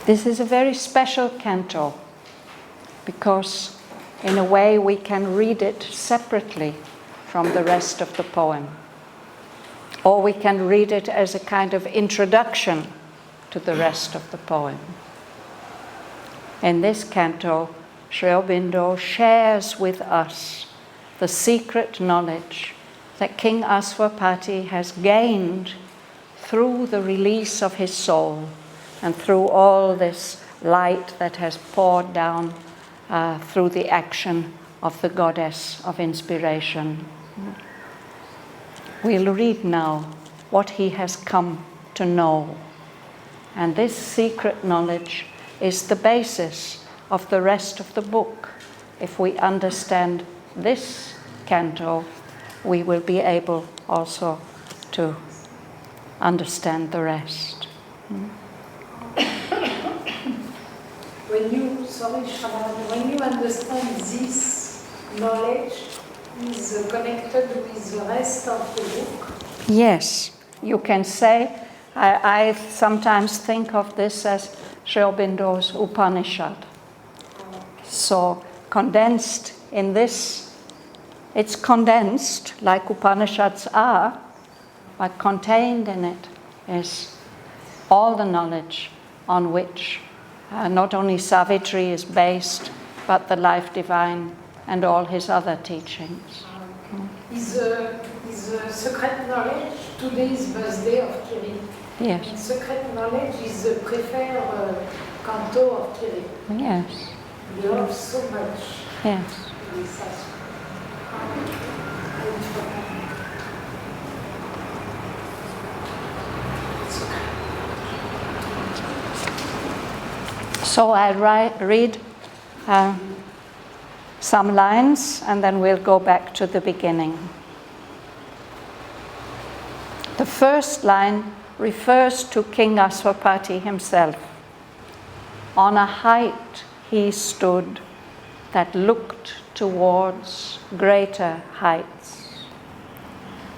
This is a very special canto because in a way we can read it separately from the rest of the poem. Or we can read it as a kind of introduction to the rest of the poem. In this canto, Sri Aurobindo shares with us the secret knowledge that King Aswapati has gained through the release of his soul and through all this light that has poured down through the action of the goddess of inspiration. We'll read now what he has come to know. And this secret knowledge is the basis of the rest of the book. If we understand this canto, we will be able also to understand the rest. When you understand this knowledge is connected with the rest of the book? Yes, you can say, I sometimes think of this as Sri Aurobindo's Upanishad. So condensed in this, it's condensed like Upanishads are, but contained in it is all the knowledge on which not only Savitri is based, but the life divine and all his other teachings. Is secret knowledge today's birthday of Kiri? Yes. And secret knowledge is the preferred canto of Kiri. Yes. We love so much. Yes. This aspect. So I read some lines and then we'll go back to the beginning. The first line refers to King Aswapati himself. On a height he stood that looked towards greater heights.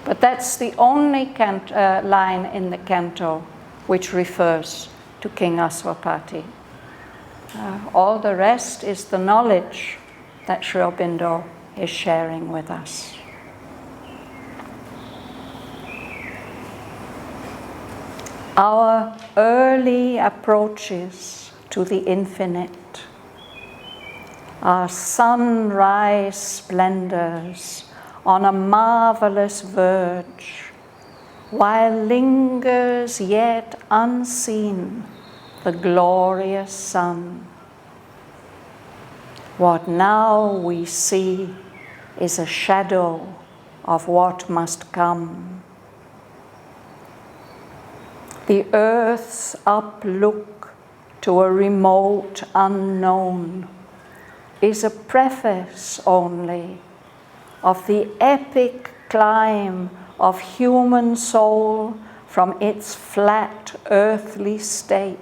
But that's the only line in the canto which refers to King Aswapati. All the rest is the knowledge that Sri Aurobindo is sharing with us. Our early approaches to the infinite, our sunrise splendours on a marvellous verge, while lingers yet unseen the glorious sun. What now we see is a shadow of what must come. The earth's uplook to a remote unknown is a preface only of the epic climb of human soul from its flat earthly state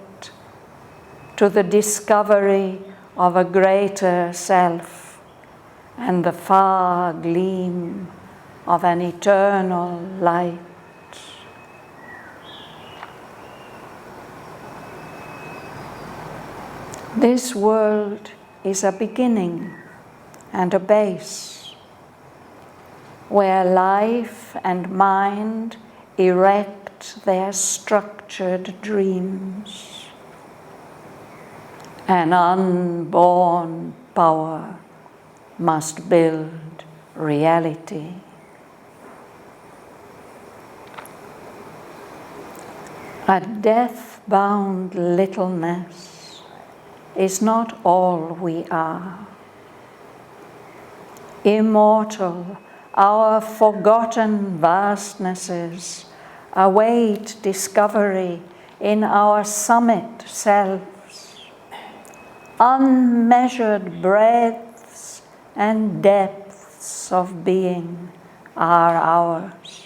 to the discovery of a greater self and the far gleam of an eternal light. This world is a beginning and a base, where life and mind erect their structured dreams. An unborn power must build reality. A death-bound littleness is not all we are. Immortal, our forgotten vastnesses await discovery in our summit selves. Unmeasured breadths and depths of being are ours.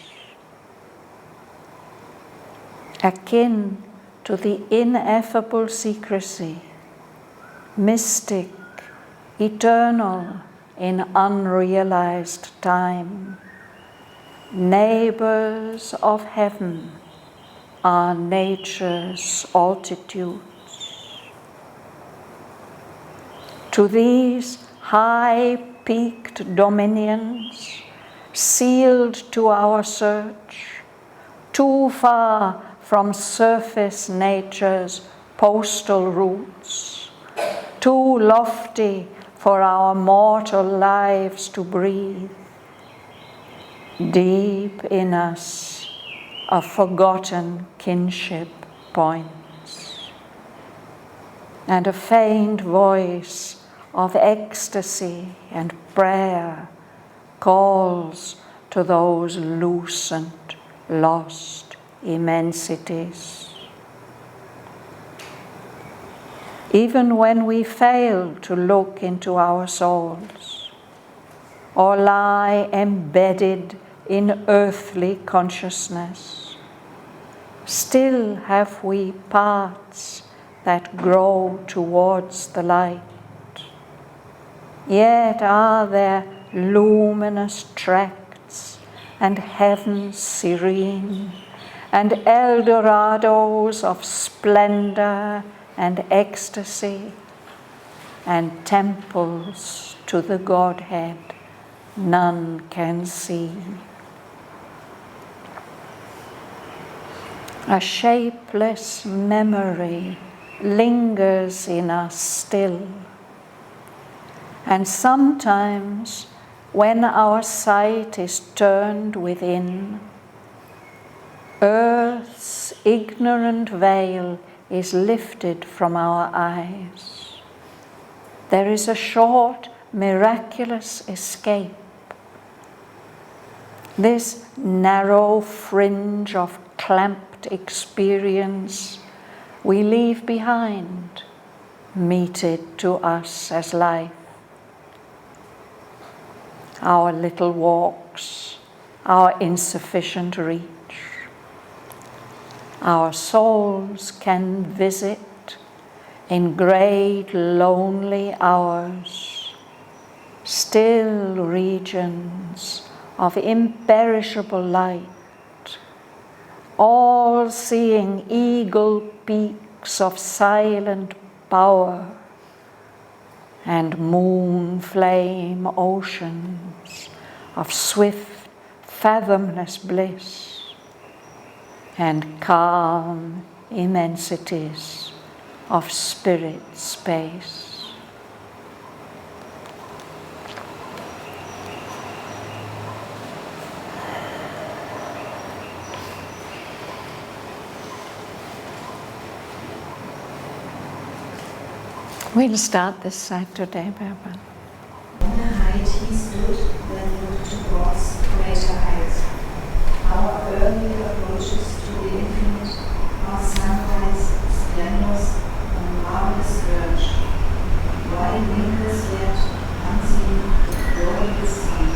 Akin to the ineffable secrecy, mystic, eternal in unrealized time, neighbors of heaven are nature's altitudes. To these high-peaked dominions, sealed to our search, too far from surface nature's postal routes, too lofty for our mortal lives to breathe. Deep in us, a forgotten kinship points, and a faint voice of ecstasy and prayer calls to those lucent, lost immensities. Even when we fail to look into our souls, or lie embedded in earthly consciousness, still have we parts that grow towards the light. Yet are there luminous tracts and heavens serene, and Eldorados of splendor and ecstasy, and temples to the Godhead none can see. A shapeless memory lingers in us still, and sometimes when our sight is turned within, earth's ignorant veil is lifted from our eyes. There is a short, miraculous escape. This narrow fringe of clamped experience we leave behind, meted to us as life. Our little walks, our insufficient reach. Our souls can visit in great lonely hours, still regions of imperishable light, all-seeing eagle peaks of silent power, and moon flame oceans of swift, fathomless bliss, and calm immensities of spirit space. We'll start this side today, Bhavan. On the height he stood, then looked towards greater heights. Our early approaches to the infinite, our sunrise, splendours, on marvellous verge. Why lingers yet unseen the glorious sun?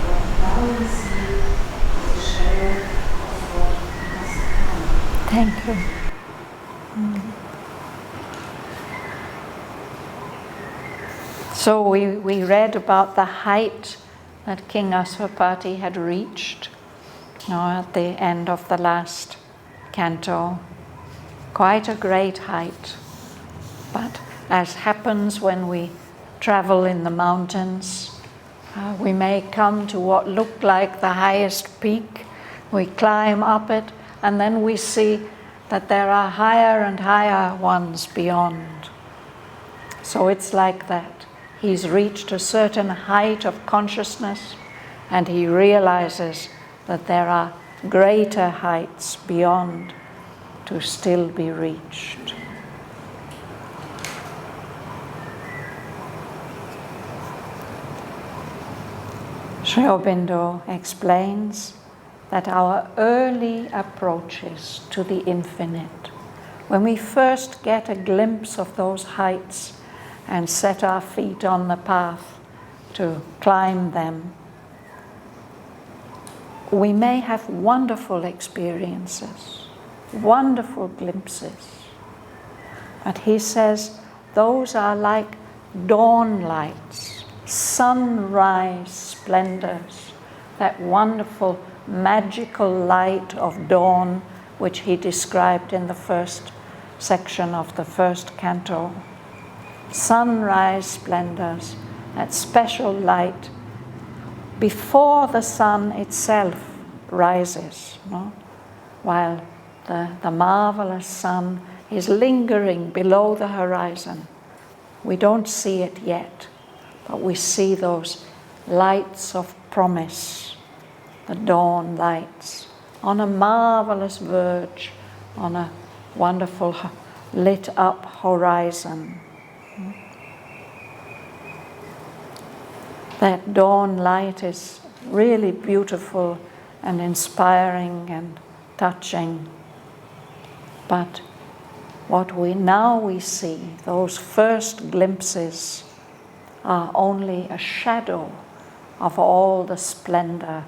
What now we see is the shadow of what must come. Thank you. So we read about the height that King Aswapati had reached, at the end of the last canto. Quite a great height. But as happens when we travel in the mountains, we may come to what looked like the highest peak. We climb up it, and then we see that there are higher and higher ones beyond. So it's like that. He's reached a certain height of consciousness, and he realizes that there are greater heights beyond to still be reached. Sri Aurobindo explains that our early approaches to the infinite, when we first get a glimpse of those heights and set our feet on the path to climb them, we may have wonderful experiences, wonderful glimpses. But he says those are like dawn lights, sunrise splendours, that wonderful magical light of dawn which he described in the first section of the first canto. sunrise splendours, that special light before the sun itself rises, no? While the marvellous sun is lingering below the horizon. We don't see it yet, but we see those lights of promise, the dawn lights, on a marvellous verge, on a wonderful lit up horizon. That dawn light is really beautiful and inspiring and touching. But what we see, those first glimpses, are only a shadow of all the splendor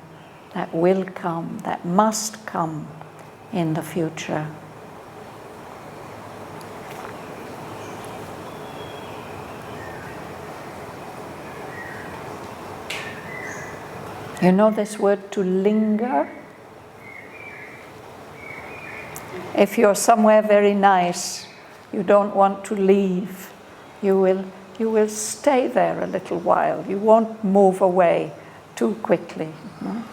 that will come, that must come in the future. You know this word to linger? If you're somewhere very nice, you don't want to leave, you will stay there a little while. You won't move away too quickly. No?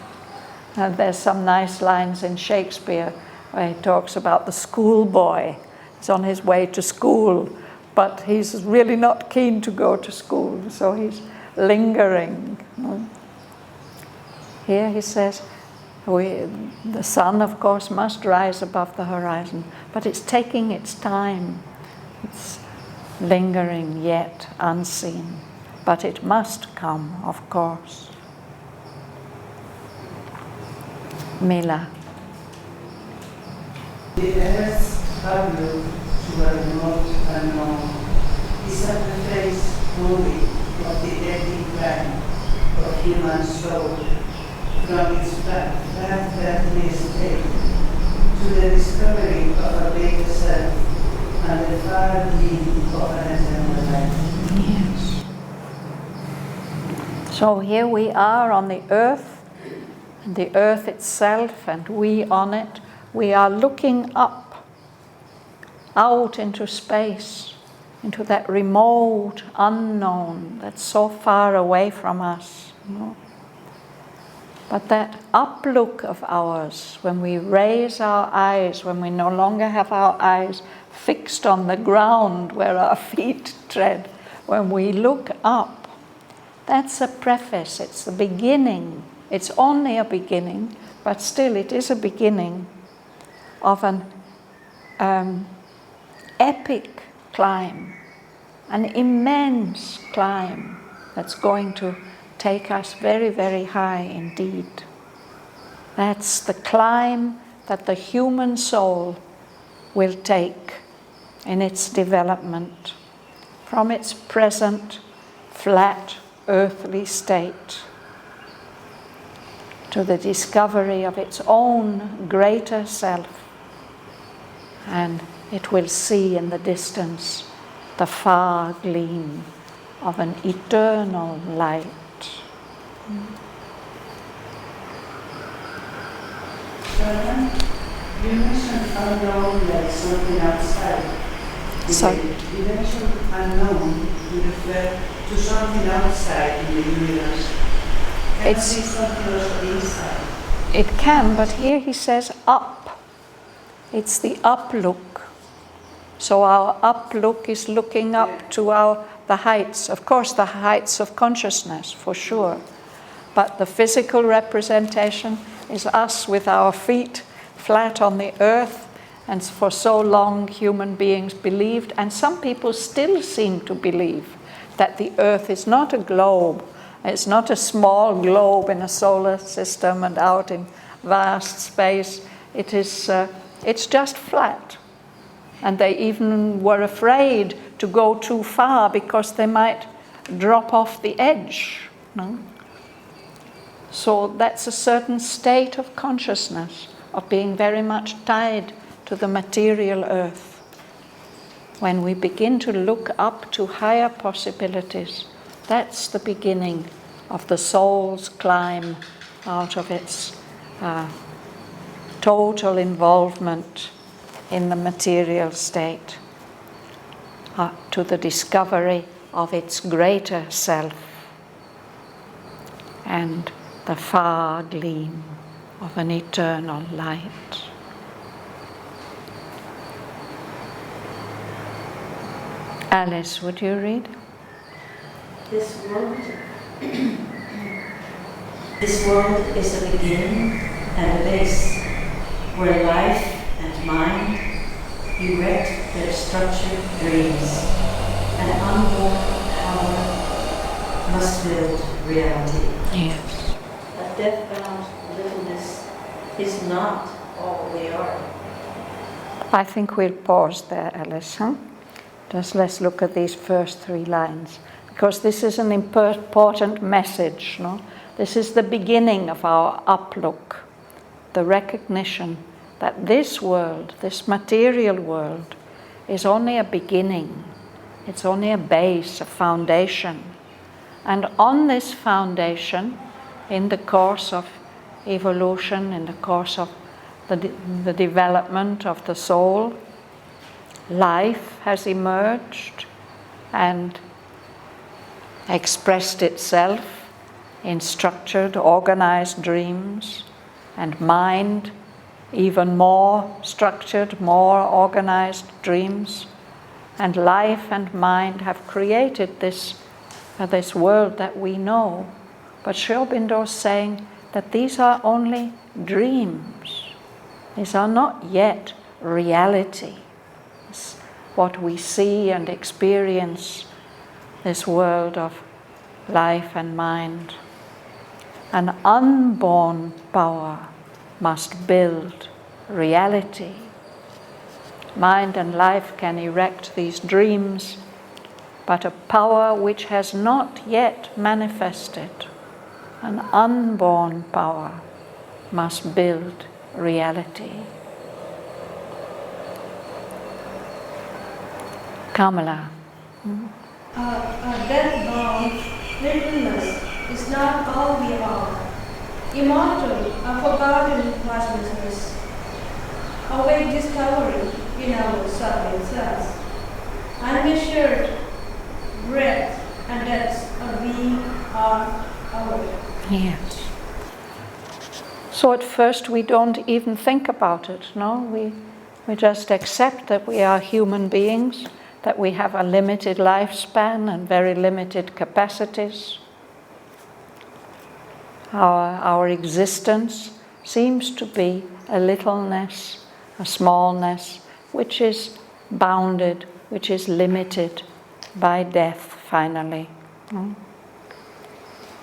And there's some nice lines in Shakespeare where he talks about the schoolboy. He's on his way to school, but he's really not keen to go to school, so he's lingering. No? Here he says, the sun, of course, must rise above the horizon, but it's taking its time. It's lingering yet unseen, but it must come, of course. Mila. The earth's outlook to a remote unknown is a preface movie of the epic climb of human soul from its earthly state to the discovery of a greater self and the far gleam of an eternal life. Yes. So here we are on the earth, and the earth itself, and we on it. We are looking up, out into space, into that remote unknown that's so far away from us. You know? But that uplook of ours, when we raise our eyes, when we no longer have our eyes fixed on the ground where our feet tread, when we look up, that's a preface, it's the beginning. It's only a beginning, but still it is a beginning of an epic climb, an immense climb that's going to take us very, very high indeed. That's the climb that the human soul will take in its development from its present flat earthly state to the discovery of its own greater self. And it will see in the distance the far gleam of an eternal light. Shraddhavan, you mentioned unknown like something outside. Sorry? You mentioned unknown, you refer to something outside in the universe. Can I say something also inside? It can, but here he says up. It's the uplook. So our uplook is looking up to the heights, of course the heights of consciousness, for sure. But the physical representation is us with our feet flat on the earth, and for so long human beings believed, and some people still seem to believe, that the earth is not a globe. It's not a small globe in a solar system and out in vast space. It's just flat. And they even were afraid to go too far because they might drop off the edge. No? So that's a certain state of consciousness, of being very much tied to the material earth. When we begin to look up to higher possibilities, that's the beginning of the soul's climb out of its total involvement in the material state. to the discovery of its greater self and the far gleam of an eternal light. Alice, would you read? This world is a beginning and a base, where life and mind erect their structured dreams, and unborn power must build reality. Yes. A death-bound littleness is not all we are. I think we'll pause there, Alice. Just let's look at these first 3 lines, because this is an important message. No? This is the beginning of our uplook, the recognition that this world, this material world, is only a beginning. It's only a base, a foundation. And on this foundation, in the course of evolution, in the course of the development of the soul, life has emerged and expressed itself in structured, organized dreams, and mind, even more structured, more organized dreams. And life and mind have created this world that we know. But Aurobindo is saying that these are only dreams. These are not yet reality. It's what we see and experience, this world of life and mind. An unborn power must build reality. Mind and life can erect these dreams, but a power which has not yet manifested, an unborn power, must build reality. Kamala. Death-bound littleness is not all we are. Immortal, a forgotten vastness, awake discovery in our subtle selves, unmeasured breadth and depths of being are ours. Yes. So at first we don't even think about it, no? We just accept that we are human beings, that we have a limited lifespan and very limited capacities. Our existence seems to be a littleness, a smallness, which is bounded, which is limited by death, finally.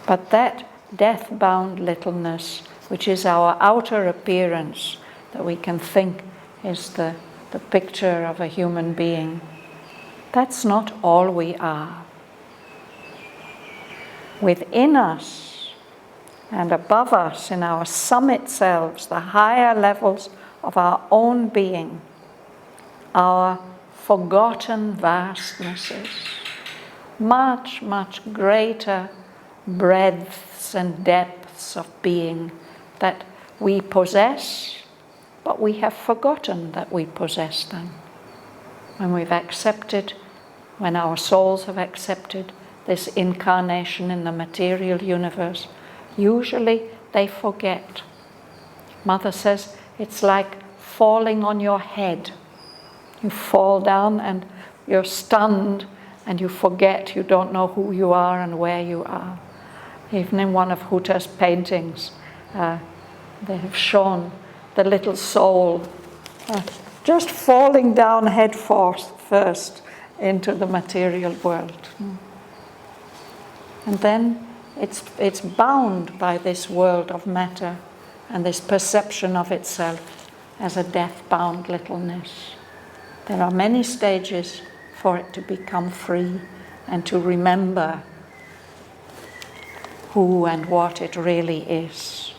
But that death-bound littleness, which is our outer appearance, that we can think is the picture of a human being, that's not all we are. Within us, and above us, in our summit selves, the higher levels of our own being, our forgotten vastnesses, much, much greater breadths and depths of being that we possess, but we have forgotten that we possess them. When we've accepted, when our souls have accepted this incarnation in the material universe, usually they forget. Mother says it's like falling on your head. You fall down and you're stunned and you forget, you don't know who you are and where you are. Even in one of Huta's paintings, they have shown the little soul just falling down head first into the material world. And then it's bound by this world of matter and this perception of itself as a death-bound littleness. There are many stages for it to become free and to remember who and what it really is.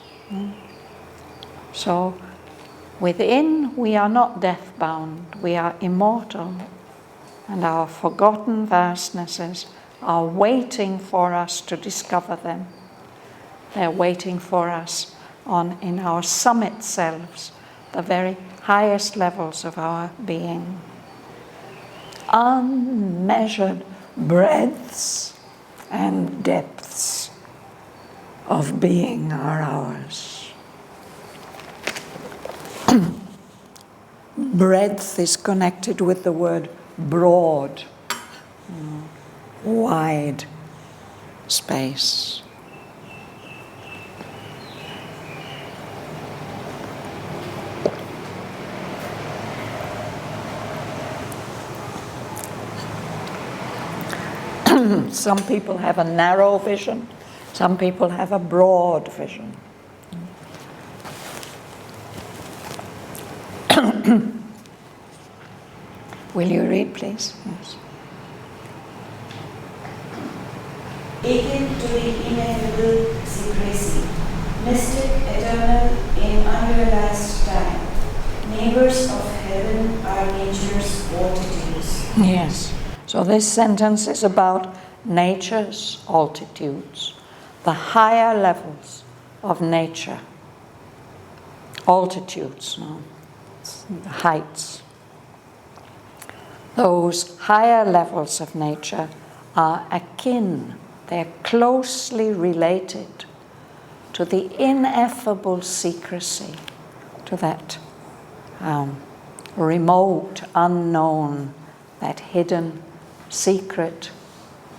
So within we are not death-bound, we are immortal, and our forgotten vastnesses are waiting for us to discover them. They're waiting for us in our summit selves, the very highest levels of our being. unmeasured breadths and depths of being are ours. Breadth is connected with the word broad, wide space. Some people have a narrow vision, some people have a broad vision. Will you read, please? Yes. Akin to the ineffable secrecy, mystic, eternal, in unrealized time, neighbors of heaven are nature's altitudes. Yes. So this sentence is about nature's altitudes, the higher levels of nature. Altitudes, no? The heights. Those higher levels of nature are akin, they're closely related to the ineffable secrecy, to that remote, unknown, that hidden, secret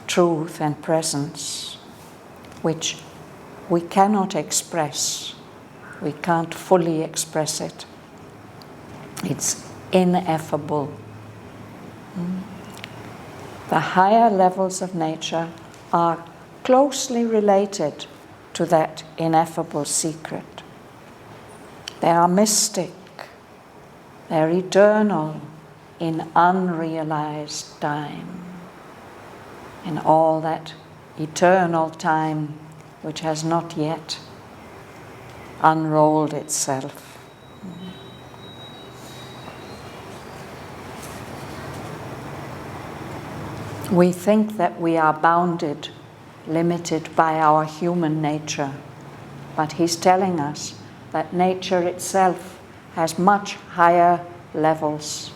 truth and presence, which we cannot express. We can't fully express it. It's ineffable. The higher levels of nature are closely related to that ineffable secret. They are mystic. They're eternal in unrealized time, in all that eternal time which has not yet unrolled itself. We think that we are bounded, limited by our human nature, but he's telling us that nature itself has much higher levels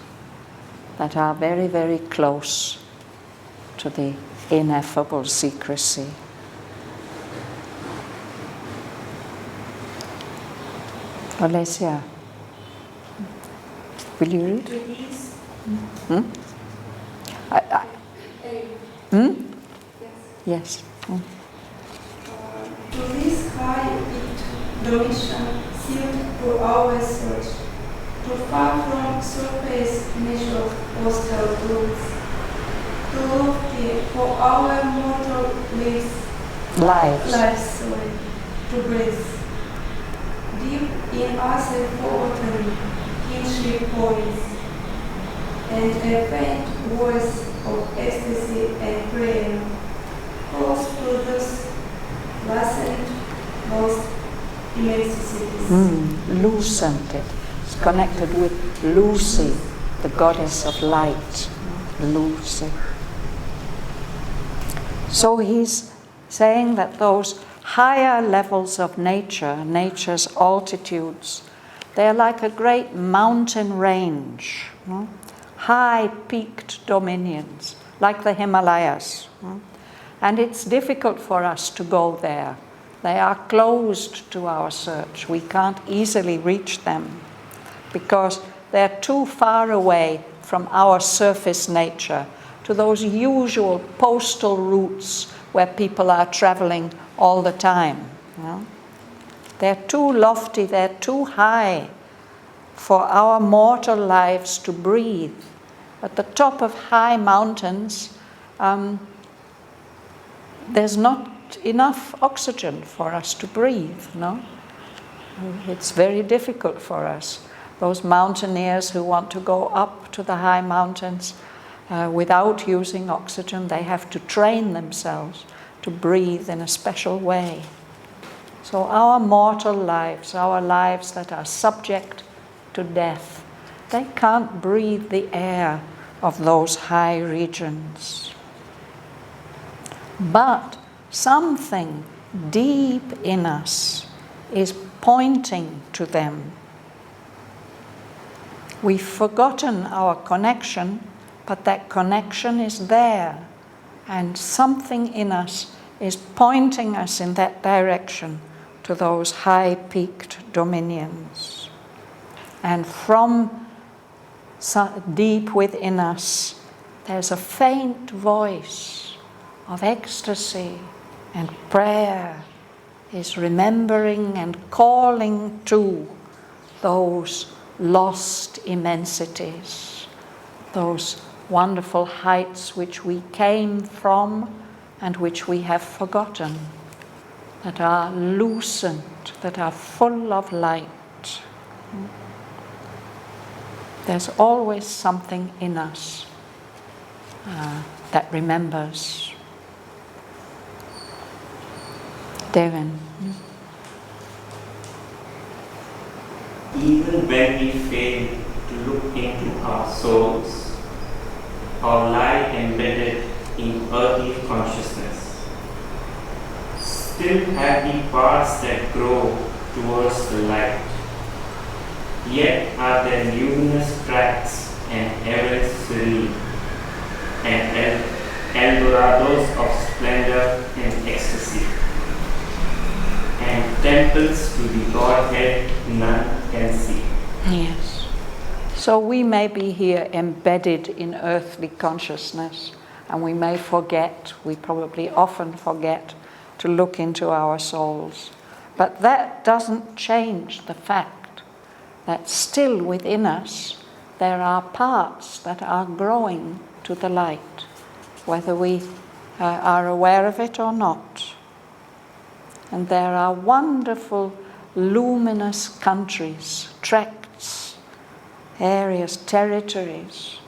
that are very, very close to the ineffable secrecy. Alessia, will you read? To these, Yes. To this high-peaked dominion sealed for our search, to far from surface measured postal roots, to lofty for our mortal lives to breathe. Deep in us a forgotten kinship points, and a faint voice of ecstasy and prayer calls to those lucent, lost immensities. Lucent. It's connected with Lucy, the goddess of light. Lucy. So he's saying that those higher levels of nature, nature's altitudes, they're like a great mountain range, high-peaked dominions, like the Himalayas. And it's difficult for us to go there. They are closed to our search. We can't easily reach them because they're too far away from our surface nature, to those usual postal routes where people are traveling all the time. They're too lofty, they're too high for our mortal lives to breathe. At the top of high mountains, there's not enough oxygen for us to breathe, no? It's very difficult for us. Those mountaineers who want to go up to the high mountains without using oxygen, they have to train themselves to breathe in a special way. So our mortal lives, our lives that are subject to death, they can't breathe the air of those high regions. But something deep in us is pointing to them. We've forgotten our connection but that connection is there, and something in us is pointing us in that direction to those high-peaked dominions. And from deep within us, there's a faint voice of ecstasy and prayer, is remembering and calling to those lost immensities, those wonderful heights which we came from and which we have forgotten, that are lucent, that are full of light. There's always something in us that remembers. Devin. Even when we fail to look into our souls or lie embedded in earthly consciousness, still have the parts that grow towards the light. Yet are there luminous tracts and ever serene, and Eldorados of splendor and ecstasy, and temples to the Godhead none can see. Yes. So we may be here embedded in earthly consciousness, and we may forget, we probably often forget, to look into our souls. But that doesn't change the fact that still within us there are parts that are growing to the light, whether we are aware of it or not. And there are wonderful luminous countries, tracts, areas, territories,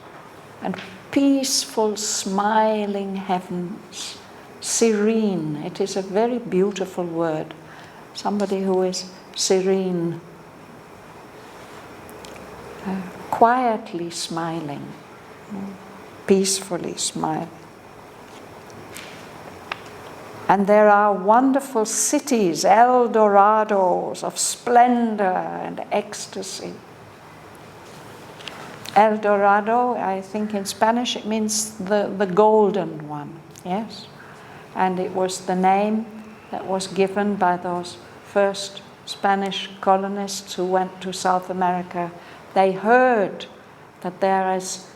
and peaceful, smiling heavens, serene. It is a very beautiful word. Somebody who is serene, quietly smiling, peacefully smiling. And there are wonderful cities, Eldorados of splendor and ecstasy. El Dorado, I think in Spanish it means the golden one, yes? And it was the name that was given by those first Spanish colonists who went to South America. They heard that there is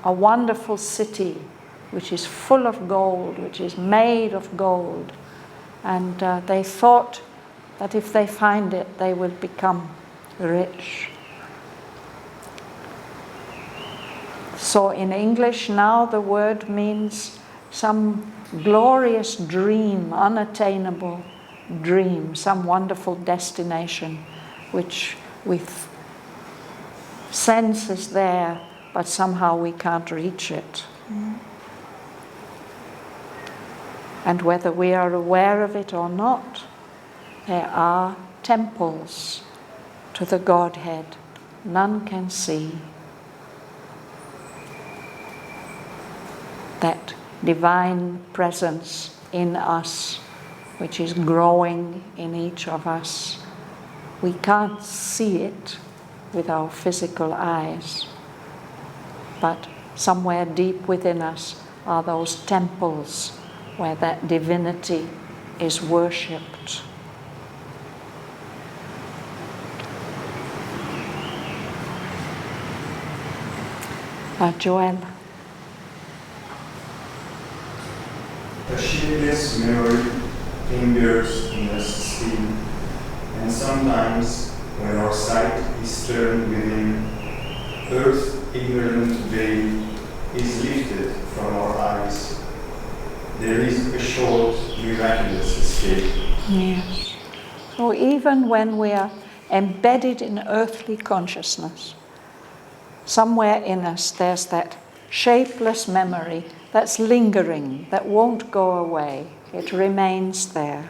a wonderful city which is full of gold, which is made of gold. And they thought that if they find it, they will become rich. So in English now the word means some glorious dream, unattainable dream, some wonderful destination which we sense is there, but somehow we can't reach it. And whether we are aware of it or not, there are temples to the Godhead none can see. That divine presence in us, which is growing in each of us. We can't see it with our physical eyes, but somewhere deep within us are those temples where that divinity is worshipped. Joel. A shapeless memory lingers in us still, and sometimes when our sight is turned within, earth's ignorant veil is lifted from our eyes. There is a short, miraculous escape. Yes. So even when we are embedded in earthly consciousness, somewhere in us there's that shapeless memory that's lingering, that won't go away. It remains there.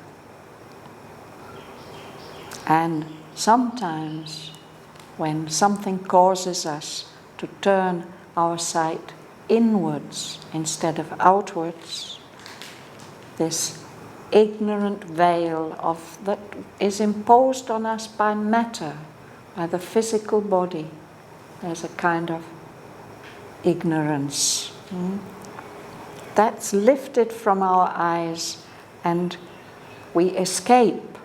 And sometimes when something causes us to turn our sight inwards instead of outwards, this ignorant veil that is imposed on us by matter, by the physical body, there's a kind of ignorance. That's lifted from our eyes, and we escape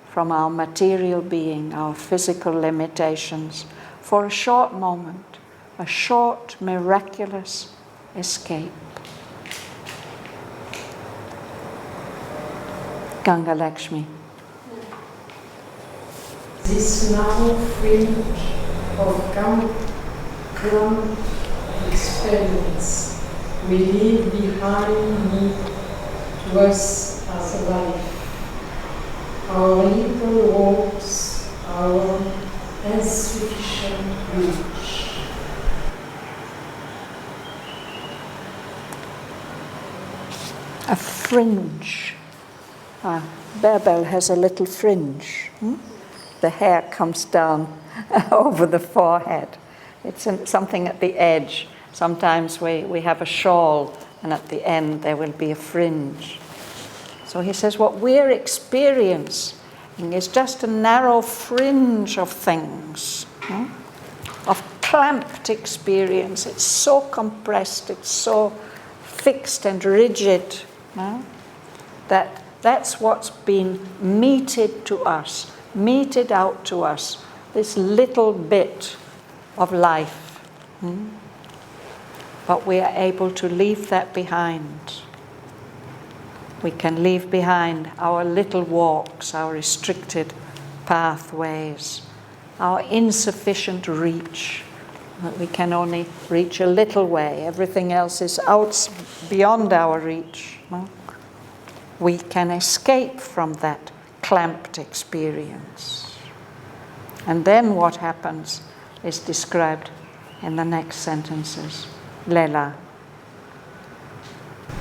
from our material being, our physical limitations, for a short moment, a short, miraculous escape. Ganga Lakshmi. This narrow fringe of clump experience we leave behind me was as a life. Our little walks, our insufficient reach. A fringe. Berbel has a little fringe. The hair comes down over the forehead. It's something at the edge. Sometimes we have a shawl, and at the end there will be a fringe. So he says what we're experiencing is just a narrow fringe of things, of clamped experience. It's so compressed, it's so fixed and rigid, that that's what's been meted out to us, this little bit of life. But we are able to leave that behind. We can leave behind our little walks, our restricted pathways, our insufficient reach. We can only reach a little way. Everything else is out beyond our reach. We can escape from that clamped experience. And then what happens is described in the next sentences. Lela.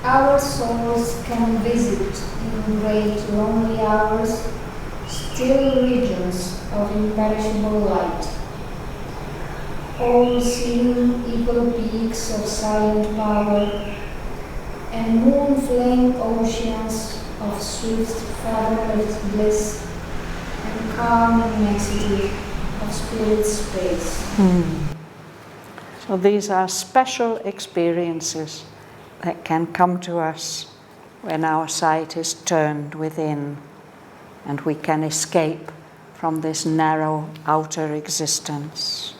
Our souls can visit in great lonely hours still regions of imperishable light, all-seeing eagle peaks of silent power, and moon-flame oceans of swift fathomless bliss, and calm immensity of spirit space. So these are special experiences that can come to us when our sight is turned within and we can escape from this narrow outer existence.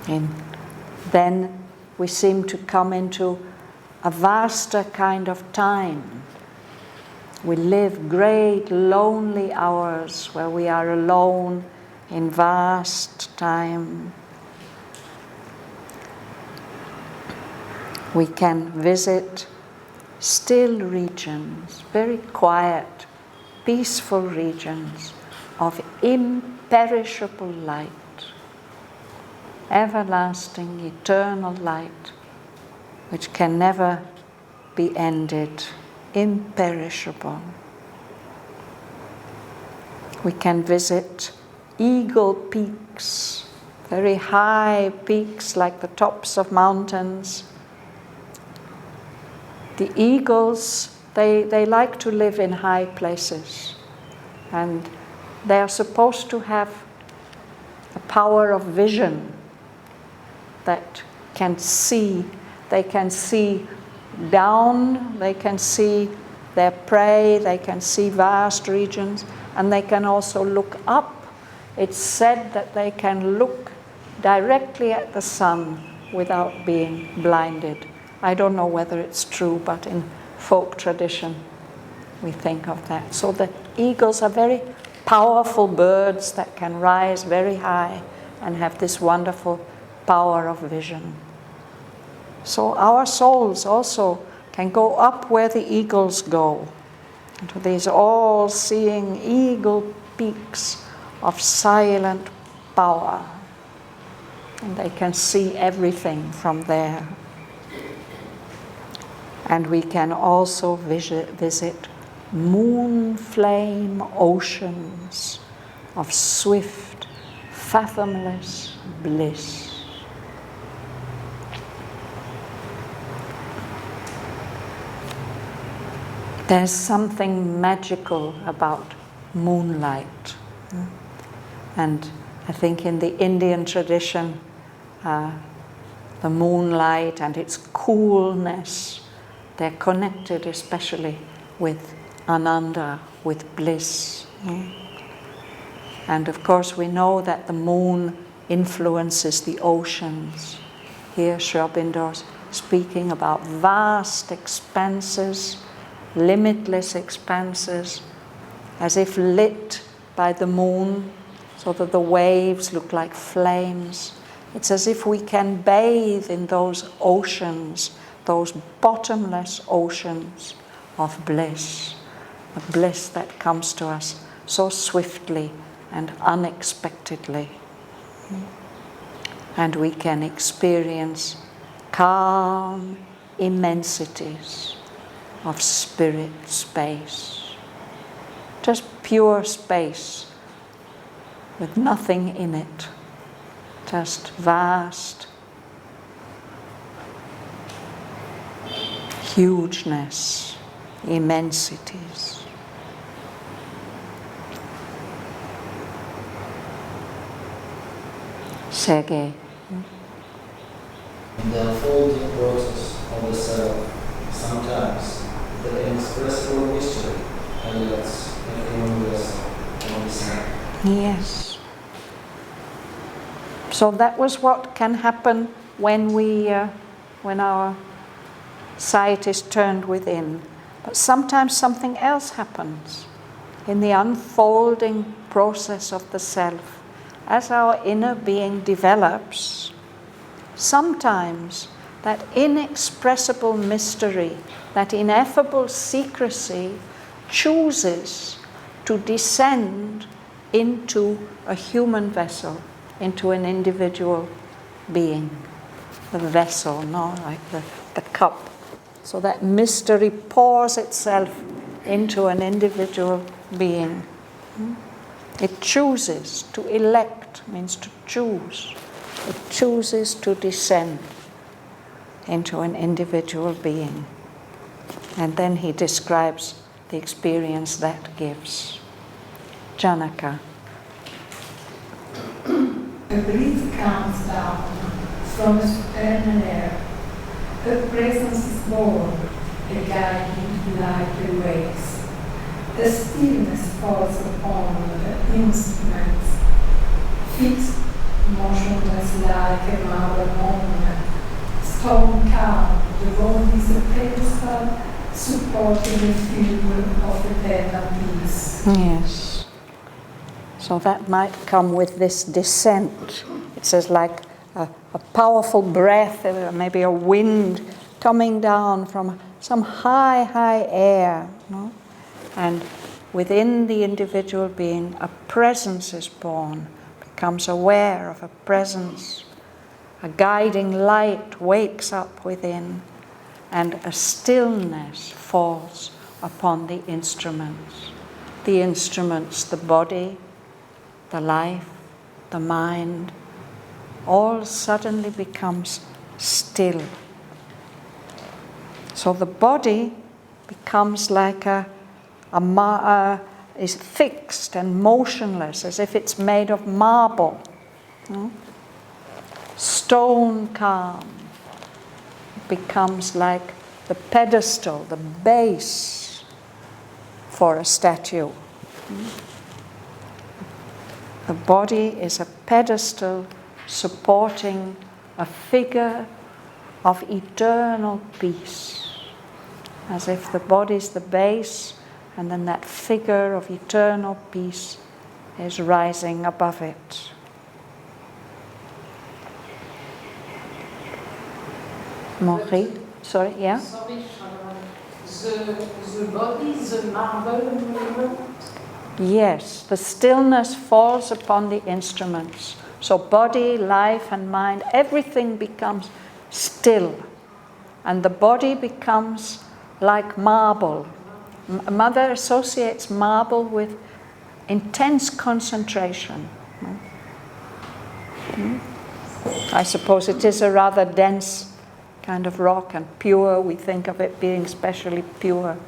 And then we seem to come into a vaster kind of time. We live great lonely hours where we are alone in vast time. We can visit still regions, very quiet, peaceful regions of imperishable light, everlasting, eternal light, which can never be ended, imperishable. We can visit eagle peaks, very high peaks like the tops of mountains. The eagles, they like to live in high places, and they are supposed to have a power of vision that can see. They can see down, they can see their prey, they can see vast regions, and they can also look up. It's said that they can look directly at the sun without being blinded. I don't know whether it's true, but in folk tradition we think of that. So the eagles are very powerful birds that can rise very high and have this wonderful power of vision. So our souls also can go up where the eagles go, into these all-seeing eagle peaks of silent power. And they can see everything from there. And we can also visit moon-flame oceans of swift, fathomless bliss. There's something magical about moonlight. And I think in the Indian tradition, the moonlight and its coolness, they're connected especially with Ananda, with bliss. And of course we know that the moon influences the oceans. Here Aurobindo is speaking about vast expanses, limitless expanses, as if lit by the moon, so that the waves look like flames. It's as if we can bathe in those oceans, those bottomless oceans of bliss, the bliss that comes to us so swiftly and unexpectedly. And we can experience calm immensities of spirit space. Just pure space with nothing in it. Just vast hugeness, immensities. Sergei. In the unfolding process of the self, sometimes the inexpressible mystery highlights a human vessel on the self. Yes. So that was what can happen when when our sight is turned within. But sometimes something else happens in the unfolding process of the self. As our inner being develops, sometimes that inexpressible mystery, that ineffable secrecy, chooses to descend into a human vessel, into an individual being. The vessel, no, like the cup. So that mystery pours itself into an individual being. It chooses to elect, means to choose. It chooses to descend into an individual being. And then he describes the experience that gives. Janaka. A breeze comes down from a supernal air. A presence is born, a guiding light awakes. The stillness falls upon the instruments, fixed, motionless like a marble monument. Stone calm, the road is a pedestal supporting a figure of eternal peace. Yes. So that might come with this descent. It says like a powerful breath, maybe a wind coming down from some high air. No? And within the individual being, a presence is born, becomes aware of a presence. A guiding light wakes up within, and a stillness falls upon the instruments. The instruments, the body, the life, the mind, all suddenly becomes still. So the body becomes like is fixed and motionless, as if it's made of marble. Stone calm. It becomes like the pedestal, the base for a statue. The body is a pedestal supporting a figure of eternal peace, as if the body is the base, and then that figure of eternal peace is rising above it. Maurice? Sorry, yeah? Sorry, Shraddhavan. The body, the marble movement. Yes, the stillness falls upon the instruments. So body, life and mind, everything becomes still. And the body becomes like marble. Mother associates marble with intense concentration. I suppose it is a rather dense kind of rock, and pure, we think of it being especially pure.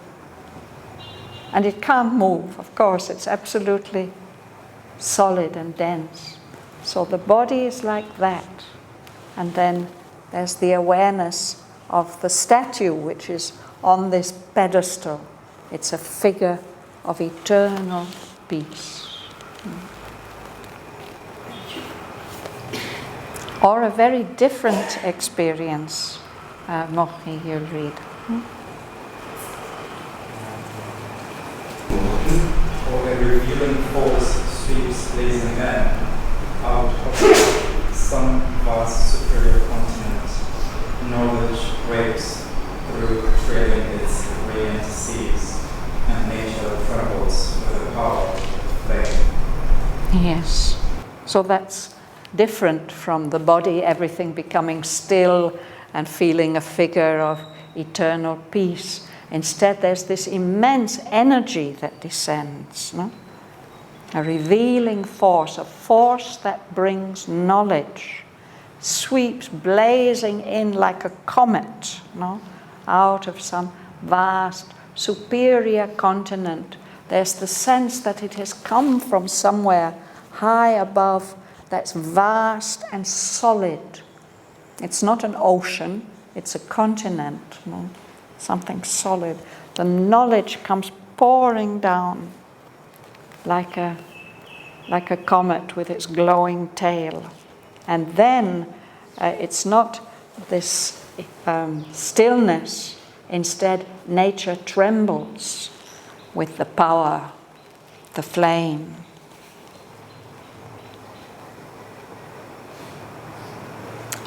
And it can't move, of course, it's absolutely solid and dense. So the body is like that. And then there's the awareness of the statue which is on this pedestal. It's a figure of eternal peace. Or a very different experience. Mochi, you'll read. Or a revealing force sweeps lazy men out of some vast superior continent. Knowledge breaks through trailing its radiant seas, and nature trembles with the power of flame. Yes. So that's different from the body, everything becoming still and feeling a figure of eternal peace. Instead, there's this immense energy that descends, no? A revealing force, a force that brings knowledge, sweeps blazing in like a comet, no? Out of some vast, superior continent. There's the sense that it has come from somewhere high above that's vast and solid. It's not an ocean, it's a continent, no? Something solid. The knowledge comes pouring down like a comet with its glowing tail. And then it's not this stillness. Instead, nature trembles with the power, the flame.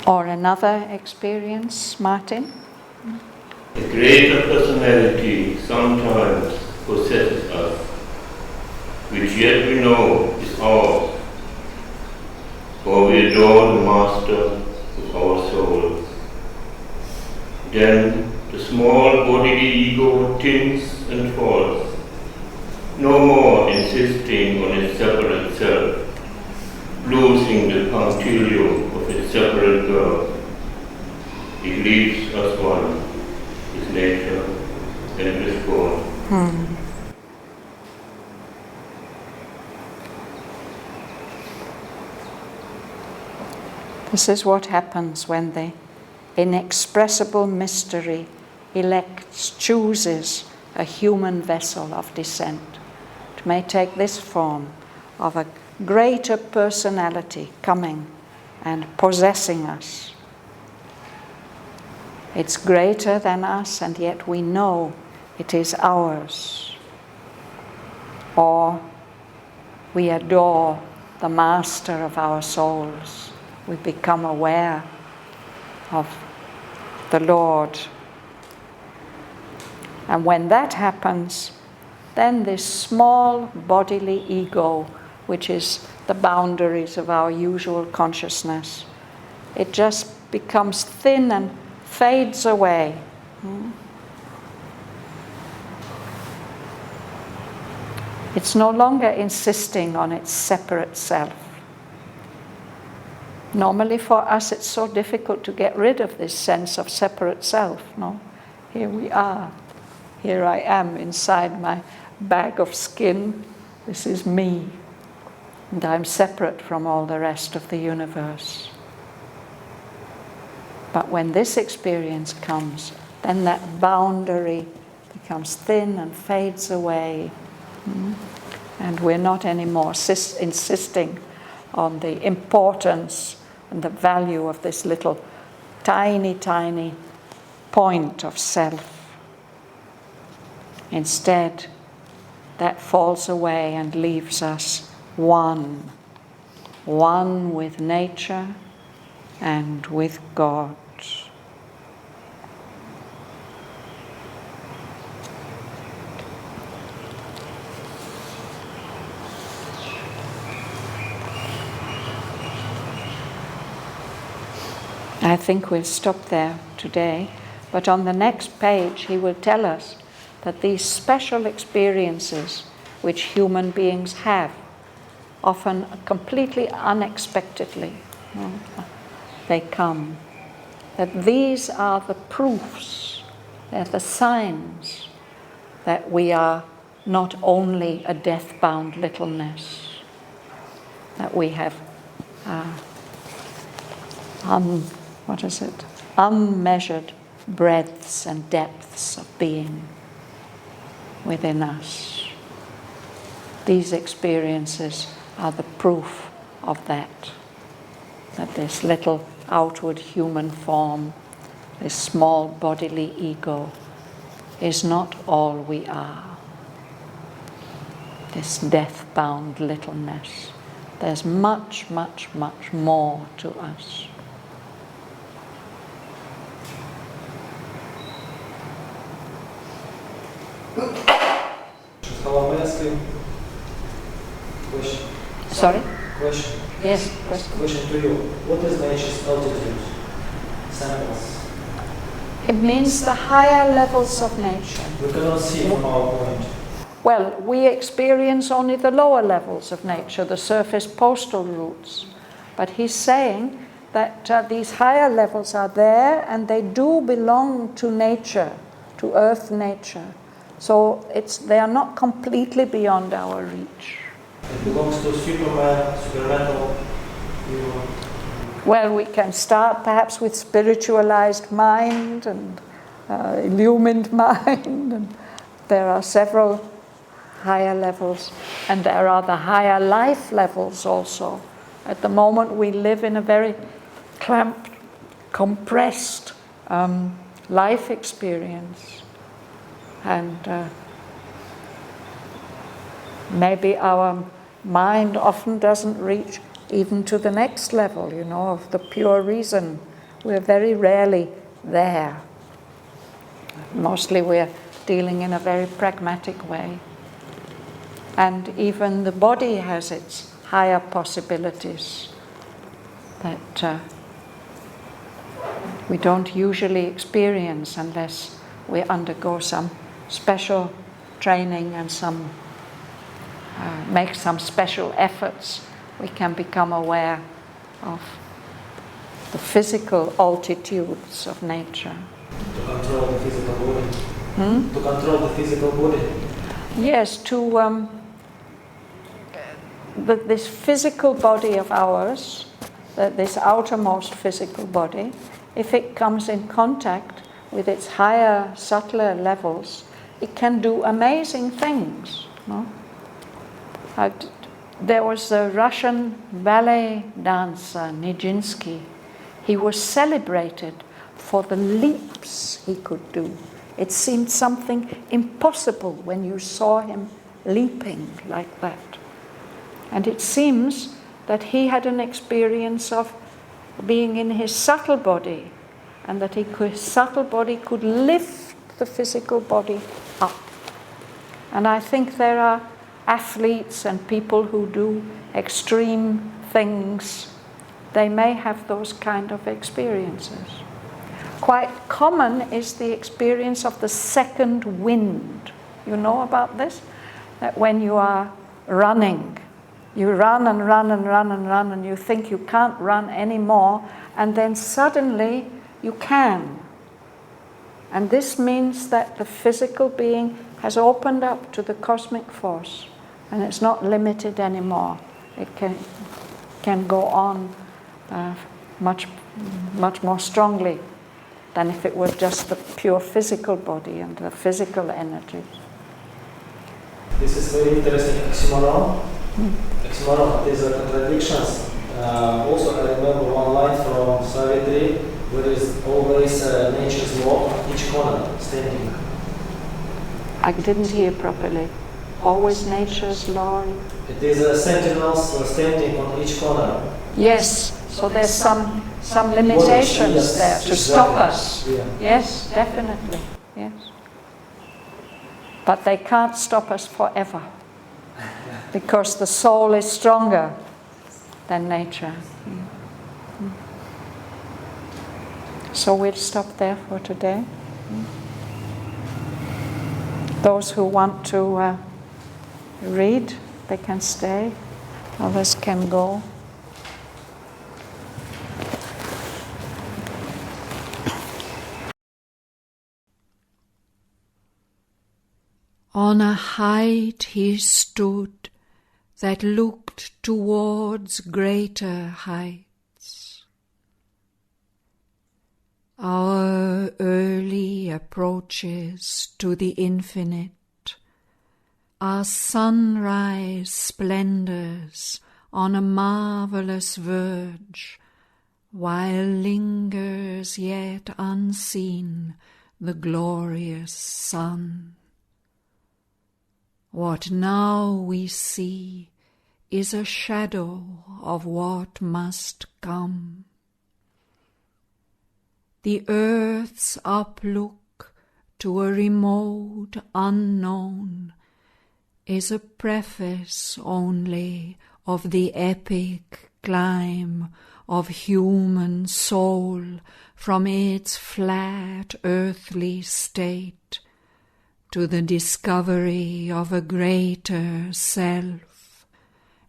Or another experience, Martin? A greater personality sometimes possesses us, which yet we know is ours, for we adore the Master of our souls. Then the small bodily ego tints and falls, no more insisting on its separate self, losing the punctilium of its separate birth. It leaves us one, with nature and with God. This is what happens when the inexpressible mystery elects, chooses a human vessel of descent. It may take this form of a greater personality coming and possessing us. It's greater than us, and yet we know it is ours. Or we adore the Master of our souls. We become aware of the Lord. And when that happens, then this small bodily ego, which is the boundaries of our usual consciousness, it just becomes thin and fades away. It's no longer insisting on its separate self. Normally for us it's so difficult to get rid of this sense of separate self, no? Here we are. Here I am inside my bag of skin. This is me. And I'm separate from all the rest of the universe. But when this experience comes, then that boundary becomes thin and fades away. And we're not anymore insisting on the importance and the value of this little tiny, tiny point of self. Instead, that falls away and leaves us one with nature and with God. I think we'll stop there today, but on the next page he will tell us that these special experiences which human beings have, often completely unexpectedly, they come, that these are the proofs, they're the signs that we are not only a death-bound littleness, that we have unmeasured breadths and depths of being within us. These experiences are the proof of that this little outward human form, this small bodily ego, is not all we are. This death-bound littleness. There's much, much, much more to us. Shraddhavan, may I ask you a question? Sorry? Question. Yes, question. Question to you. What is nature's altitude? Samples. It means the higher levels of nature. We cannot see from our point. Well, we experience only the lower levels of nature, the surface postal routes. But he's saying that these higher levels are there and they do belong to nature, to earth nature. So they are not completely beyond our reach. It belongs to Superman, supermental. Well, we can start perhaps with spiritualized mind and illumined mind. And there are several higher levels. And there are the higher life levels also. At the moment we live in a very clamped, compressed life experience. And maybe our mind often doesn't reach even to the next level, of the pure reason. We're very rarely there. Mostly we're dealing in a very pragmatic way. And even the body has its higher possibilities that we don't usually experience unless we undergo some special training and make some special efforts. We can become aware of the physical altitudes of nature. To control the physical body. To control the physical body. Yes, this physical body of ours, this outermost physical body, if it comes in contact with its higher, subtler levels, it can do amazing things. No? There was a Russian ballet dancer, Nijinsky. He was celebrated for the leaps he could do. It seemed something impossible when you saw him leaping like that. And it seems that he had an experience of being in his subtle body, and that his subtle body could lift the physical body up. And I think there are athletes and people who do extreme things. They may have those kind of experiences. Quite common is the experience of the second wind. You know about this? That when you are running, you run and run and run and run, and you think you can't run anymore, and then suddenly you can. And this means that the physical being has opened up to the cosmic force, and it's not limited anymore. It can go on much more strongly than if it were just the pure physical body and the physical energies. This is very interesting oxymoron. Oxymoron, these are contradictions. Also, I remember one line from Savitri, where is always nature's law on each corner standing. I didn't hear properly. Always nature's law. It is sentinels standing on each corner. Yes, so there's some limitations there to stop us. Yeah. Yes, definitely. Yes. But they can't stop us forever, because the soul is stronger than nature. So we'll stop there for today. Those who want to read, they can stay. Others can go. On a height he stood that looked towards greater heights. our early approaches to the infinite are sunrise splendours on a marvellous verge, while lingers yet unseen the glorious sun. What now we see is a shadow of what must come. The earth's uplook to a remote unknown is a preface only of the epic climb of human soul from its flat earthly state to the discovery of a greater self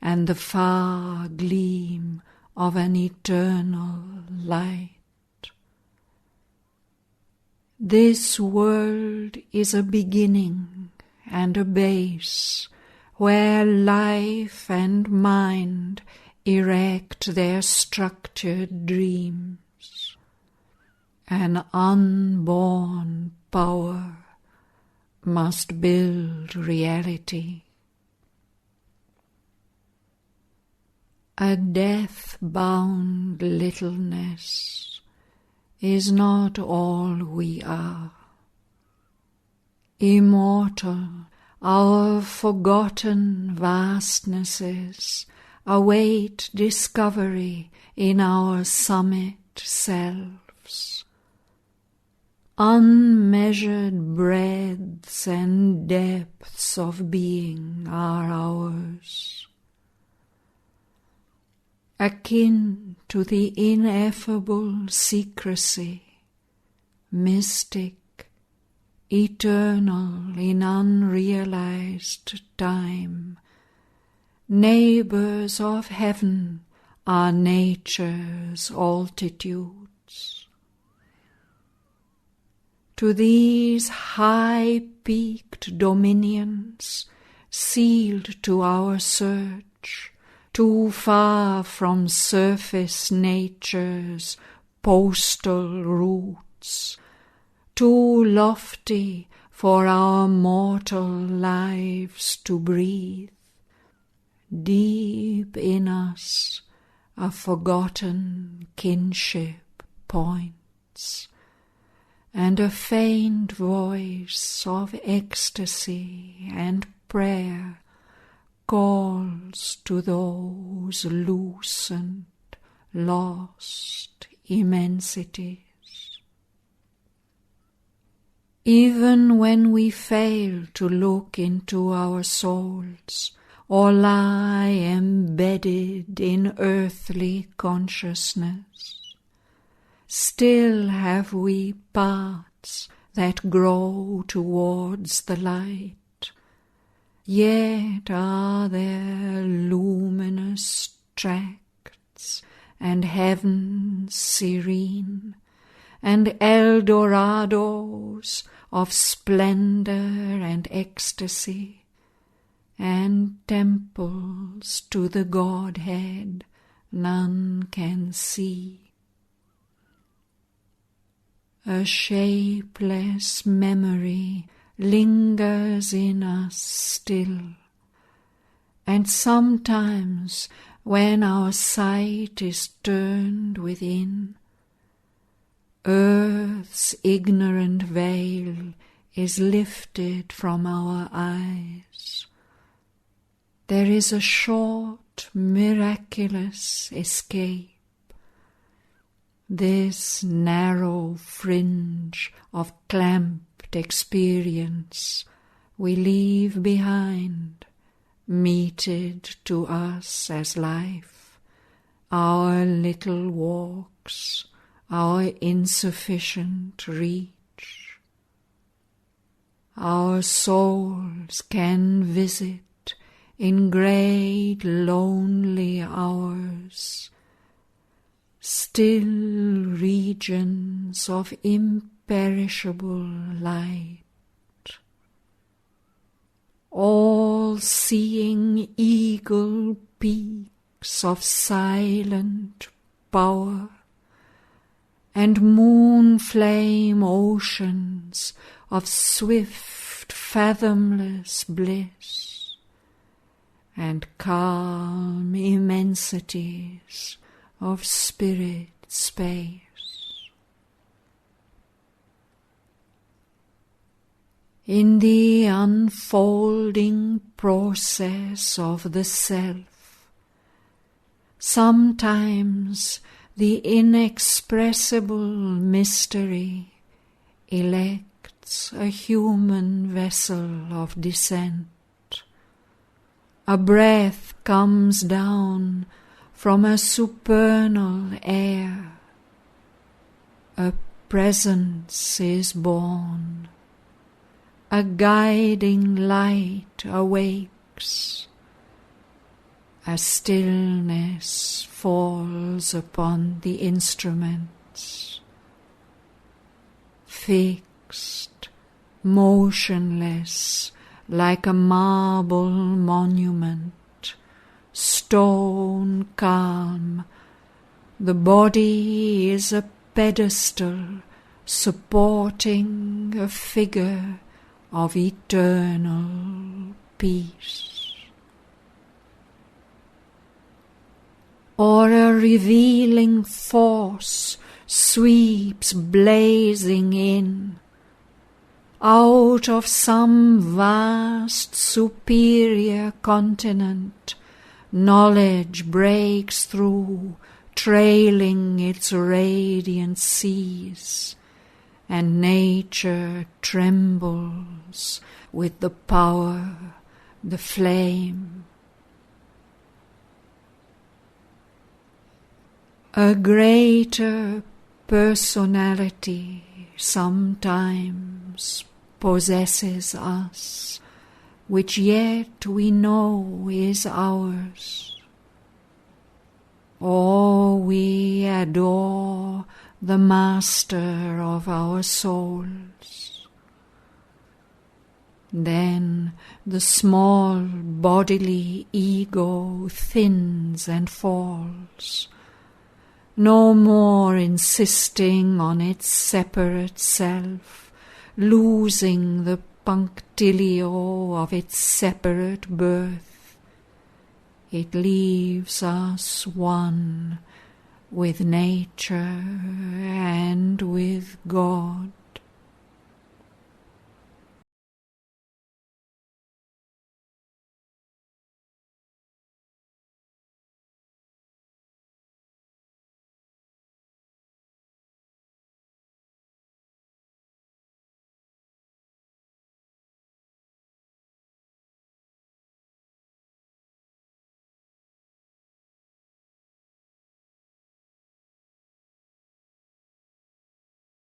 and the far gleam of an eternal light. This world is a beginning and a base where life and mind erect their structured dreams. An unborn power must build reality. A death-bound littleness is not all we are. Immortal, our forgotten vastnesses await discovery in our summit selves. Unmeasured breadths and depths of being are ours. Akin to the ineffable secrecy, mystic, eternal in unrealized time, neighbours of heaven are nature's altitudes. To these high-peaked dominions, sealed to our search, too far from surface nature's postal roots, too lofty for our mortal lives to breathe, deep in us a forgotten kinship points, and a faint voice of ecstasy and prayer calls to those lucent, lost immensities. Even when we fail to look into our souls or lie embedded in earthly consciousness, still have we parts that grow towards the light. Yet are there luminous tracts and heavens serene, and Eldorados of splendour and ecstasy, and temples to the Godhead none can see. A shapeless memory lingers in us still, and sometimes when our sight is turned within, earth's ignorant veil is lifted from our eyes. There is a short, miraculous escape. This narrow fringe of clamped experience we leave behind, meted to us as life, our little walks, our insufficient reach. Our souls can visit in great lonely hours still regions of imperishable light, all-seeing eagle peaks of silent power, and moon-flame oceans of swift, fathomless bliss, and calm immensities of spirit space. In the unfolding process of the self, sometimes the inexpressible mystery elects a human vessel of descent. A breath comes down from a supernal air. A presence is born. A guiding light awakes. A stillness falls upon the instruments. Fixed, motionless, like a marble monument, stone calm, the body is a pedestal supporting a figure of eternal peace. Or a revealing force sweeps blazing in. Out of some vast superior continent, knowledge breaks through, trailing its radiant seas, and nature trembles with the power, the flame. A greater personality sometimes possesses us, which yet we know is ours. Or we adore the master of our souls. Then the small bodily ego thins and falls, no more insisting on its separate self, losing the punctilio of its separate birth. It leaves us one with nature and with God.